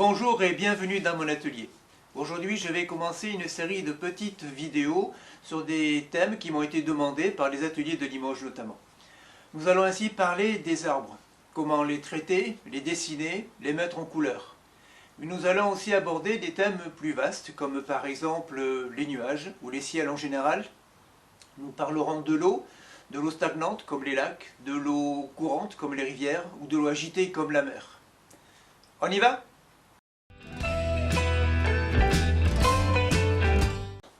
Bonjour et bienvenue dans mon atelier. Aujourd'hui, je vais commencer une série de petites vidéos sur des thèmes qui m'ont été demandés par les ateliers de Limoges notamment. Nous allons ainsi parler des arbres, comment les traiter, les dessiner, les mettre en couleur. Mais nous allons aussi aborder des thèmes plus vastes comme par exemple les nuages ou les ciels en général. Nous parlerons de l'eau stagnante comme les lacs, de l'eau courante comme les rivières ou de l'eau agitée comme la mer. On y va ?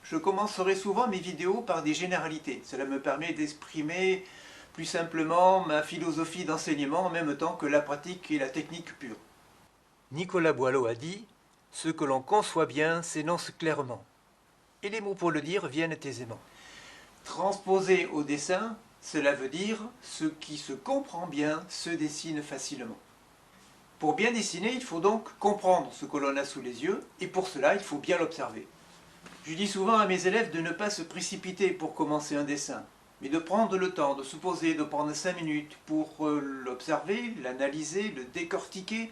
Je commencerai souvent mes vidéos par des généralités. Cela me permet d'exprimer plus simplement ma philosophie d'enseignement en même temps que la pratique et la technique pure. Nicolas Boileau a dit « Ce que l'on conçoit bien s'énonce clairement ». Et les mots pour le dire viennent aisément. Transposer au dessin, cela veut dire « Ce qui se comprend bien se dessine facilement ». Pour bien dessiner, il faut donc comprendre ce que l'on a sous les yeux et pour cela, il faut bien l'observer. Je dis souvent à mes élèves de ne pas se précipiter pour commencer un dessin, mais de prendre le temps, de se poser, de prendre 5 minutes pour l'observer, l'analyser, le décortiquer,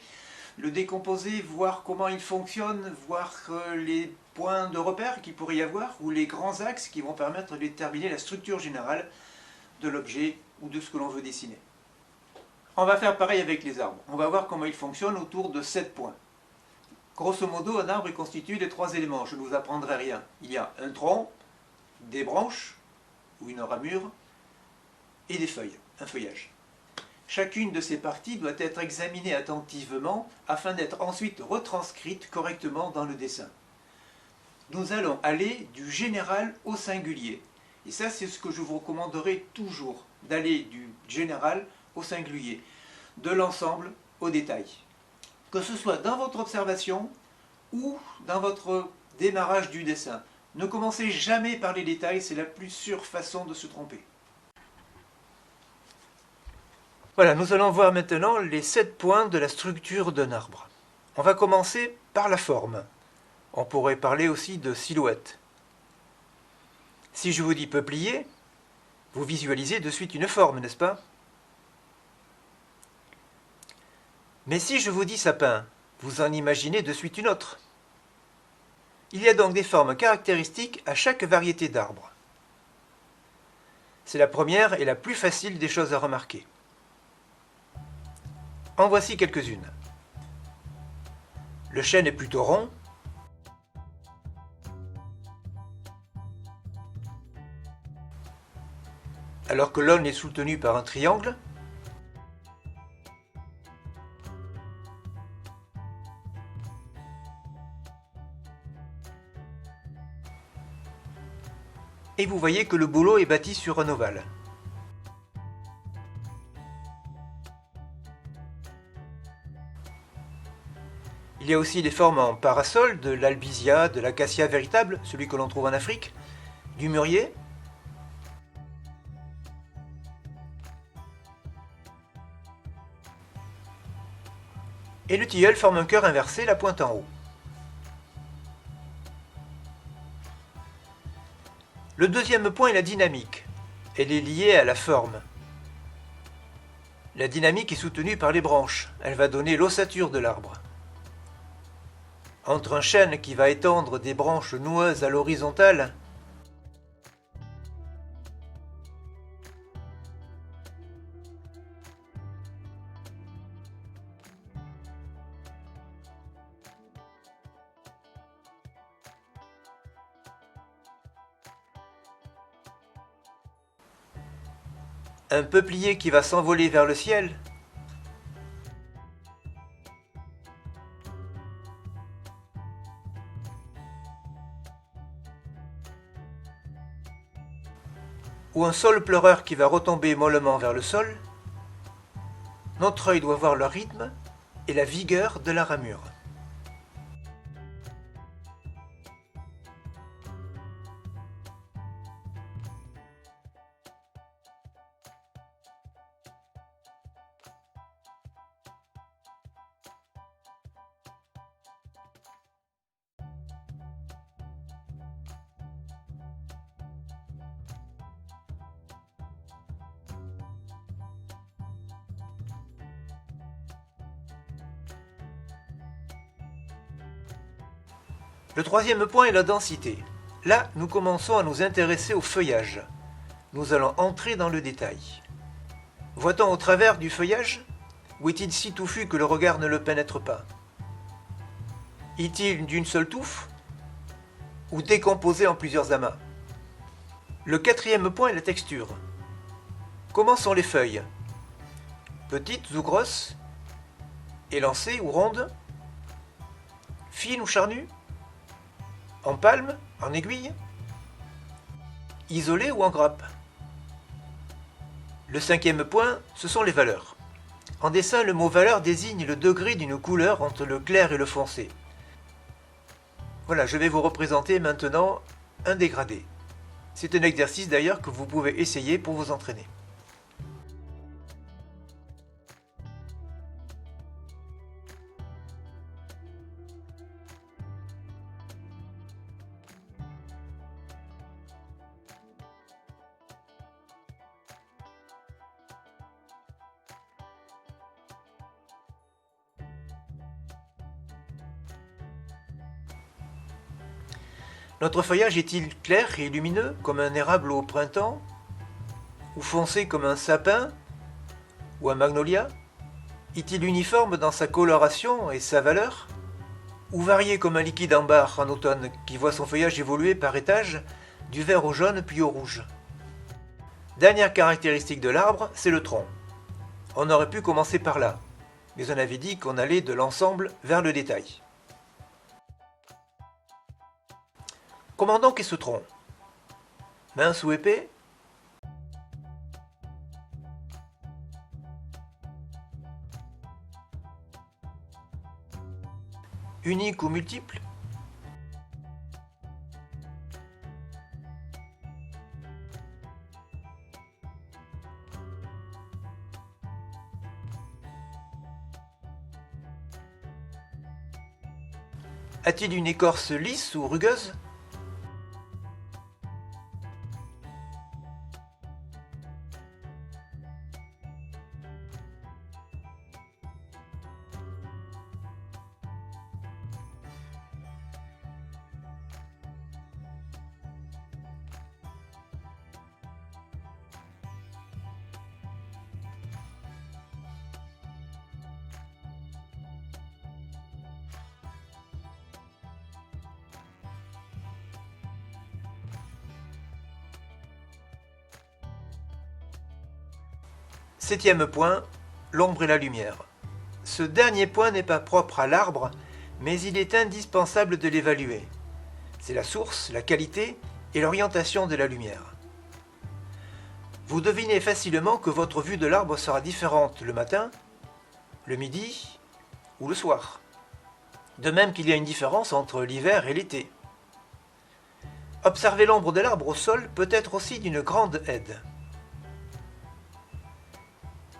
le décomposer, voir comment il fonctionne, voir les points de repère qu'il pourrait y avoir ou les grands axes qui vont permettre de déterminer la structure générale de l'objet ou de ce que l'on veut dessiner. On va faire pareil avec les arbres. On va voir comment ils fonctionnent autour de 7 points. Grosso modo, un arbre est constitué de 3 éléments, je ne vous apprendrai rien. Il y a un tronc, des branches, ou une ramure, et des feuilles, un feuillage. Chacune de ces parties doit être examinée attentivement afin d'être ensuite retranscrite correctement dans le dessin. Nous allons aller du général au singulier. Et ça, c'est ce que je vous recommanderai toujours, d'aller du général au singulier, de l'ensemble au détail. Que ce soit dans votre observation ou dans votre démarrage du dessin. Ne commencez jamais par les détails, c'est la plus sûre façon de se tromper. Voilà, nous allons voir maintenant les 7 points de la structure d'un arbre. On va commencer par la forme. On pourrait parler aussi de silhouette. Si je vous dis peuplier, vous visualisez de suite une forme, n'est-ce pas ? Mais si je vous dis sapin, vous en imaginez de suite une autre. Il y a donc des formes caractéristiques à chaque variété d'arbre. C'est la première et la plus facile des choses à remarquer. En voici quelques-unes. Le chêne est plutôt rond. Alors que l'aulne est soutenue par un triangle. Et vous voyez que le bouleau est bâti sur un ovale. Il y a aussi les formes en parasol, de l'albizia, de l'acacia véritable, celui que l'on trouve en Afrique, du mûrier. Et le tilleul forme un cœur inversé, la pointe en haut. Le deuxième point est la dynamique. Elle est liée à la forme. La dynamique est soutenue par les branches. Elle va donner l'ossature de l'arbre. Entre un chêne qui va étendre des branches noueuses à l'horizontale un peuplier qui va s'envoler vers le ciel, ou un saule pleureur qui va retomber mollement vers le sol, notre œil doit voir le rythme et la vigueur de la ramure. Le troisième point est la densité. Là, nous commençons à nous intéresser au feuillage. Nous allons entrer dans le détail. Voit-on au travers du feuillage? Ou est-il si touffu que le regard ne le pénètre pas? Est-il d'une seule touffe? Ou décomposé en plusieurs amas? Le quatrième point est la texture. Comment sont les feuilles? Petites ou grosses? Élancées ou rondes? Fines ou charnues? En palme? En aiguille? Isolées ou en grappe? Le cinquième point, ce sont les valeurs. En dessin, le mot valeur désigne le degré d'une couleur entre le clair et le foncé. Voilà, je vais vous représenter maintenant un dégradé. C'est un exercice d'ailleurs que vous pouvez essayer pour vous entraîner. Notre feuillage est-il clair et lumineux comme un érable au printemps? Ou foncé comme un sapin? Ou un magnolia? Est-il uniforme dans sa coloration et sa valeur? Ou varié comme un liquide ambar en automne qui voit son feuillage évoluer par étages, du vert au jaune puis au rouge? Dernière caractéristique de l'arbre, c'est le tronc. On aurait pu commencer par là, mais on avait dit qu'on allait de l'ensemble vers le détail. Comment donc est ce tronc? Mince ou épais? Unique ou multiple? A-t-il une écorce lisse ou rugueuse? Septième point, l'ombre et la lumière. Ce dernier point n'est pas propre à l'arbre, mais il est indispensable de l'évaluer. C'est la source, la qualité et l'orientation de la lumière. Vous devinez facilement que votre vue de l'arbre sera différente le matin, le midi ou le soir. De même qu'il y a une différence entre l'hiver et l'été. Observer l'ombre de l'arbre au sol peut être aussi d'une grande aide.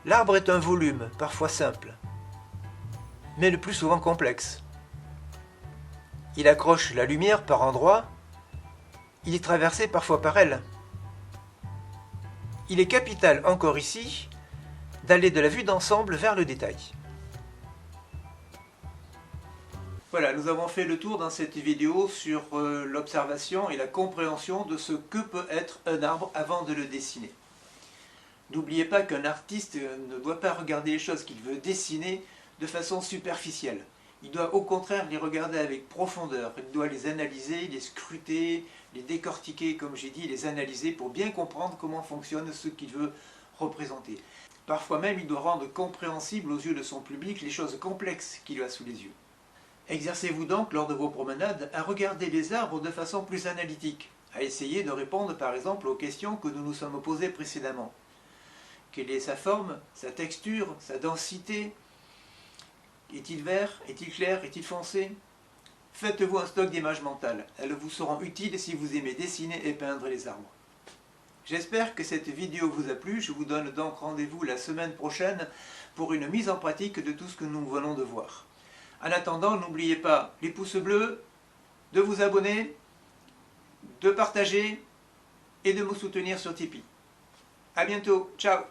L'arbre est un volume, parfois simple, mais le plus souvent complexe. Il accroche la lumière par endroits, il est traversé parfois par elle. Il est capital encore ici d'aller de la vue d'ensemble vers le détail. Voilà, nous avons fait le tour dans cette vidéo sur l'observation et la compréhension de ce que peut être un arbre avant de le dessiner. N'oubliez pas qu'un artiste ne doit pas regarder les choses qu'il veut dessiner de façon superficielle. Il doit au contraire les regarder avec profondeur. Il doit les analyser, les scruter, les décortiquer, comme j'ai dit, les analyser pour bien comprendre comment fonctionne ce qu'il veut représenter. Parfois même, il doit rendre compréhensible aux yeux de son public les choses complexes qu'il a sous les yeux. Exercez-vous donc lors de vos promenades à regarder les arbres de façon plus analytique, à essayer de répondre par exemple aux questions que nous nous sommes posées précédemment. Quelle est sa forme, sa texture, sa densité? Est-il vert? Est-il clair? Est-il foncé? Faites-vous un stock d'images mentales. Elles vous seront utiles si vous aimez dessiner et peindre les arbres. J'espère que cette vidéo vous a plu. Je vous donne donc rendez-vous la semaine prochaine pour une mise en pratique de tout ce que nous venons de voir. En attendant, n'oubliez pas les pouces bleus, de vous abonner, de partager et de me soutenir sur Tipeee. A bientôt, ciao!